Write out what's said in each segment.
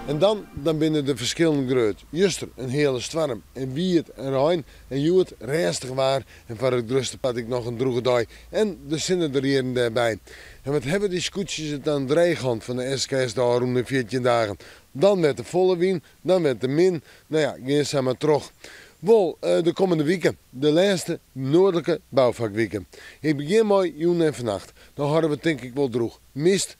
En dan binnen de verschillende groot. Juster een hele storm en wierd en rein en joet restig waar. En voor het rusten had ik nog een droege dag. En de zinnen er hier en daarbij. En wat hebben die scootjes het aan de dreigand van de SKS daar om de 14 dagen. Dan werd de volle wien, dan werd de min. Nou ja, geen ze maar terug. Wel, de komende weken, de laatste noordelijke bouwvakweken. Ik begin mooi joen en vannacht. Dan hadden we denk ik wel droeg.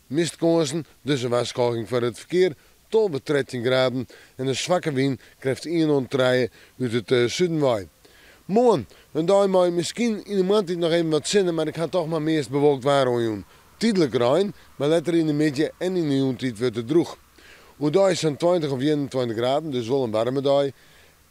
Mistkansen, dus een waarschuwing voor het verkeer. Tot 13 graden en een zwakke wind krijgt 103 uit het zuidenwaai. Morgen, een dag mooi misschien in de maand nog even wat zinnen, maar ik ga toch maar meest bewolkt waren doen. Tijdelijk rein, maar letter in de middag en in de joentijd wordt het droeg. Hoe dag is zo'n 20 of 21 graden, dus wel een warme dag.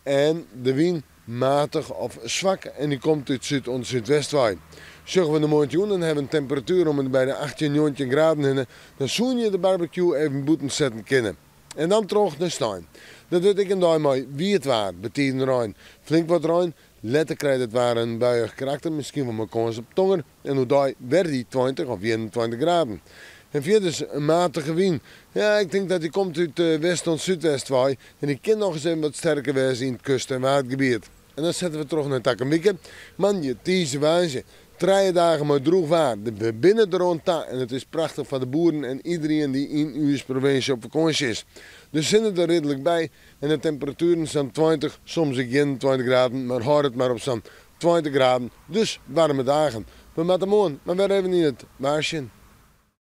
En de wind matig of zwak en die komt uit zuid- en zuidwestwaai. Zorgen we de morgen doen en hebben een temperatuur om bij de 18, 19 graden in, dan zoen je de barbecue even boeten zetten kunnen. En dan terug naar staan. Dat doe ik een dag mooi wie het waard, betiden rein. Flink wat rein, letter krijgt het waar een buiig karakter, misschien wel mijn kans op tonger. En hoe daar werd die 20 of 21 graden. En verder is een matige wind. Ja, ik denk dat die komt uit west- en zuidwestwaai. En die kan nog eens even wat sterker wezen in het kust- en watergebied. En dan zetten we terug naar Takkenbieke. Man, je tieze waanje. 3 dagen maar droeg waar. We binnen er rond en het is prachtig voor de boeren en iedereen die in uw provincie op vakantie is. Dus zitten er redelijk bij en de temperaturen zijn 20, soms 21 graden, maar houd het maar op zo'n 20 graden. Dus warme dagen. We moeten morgen, maar weer even in het waarsje.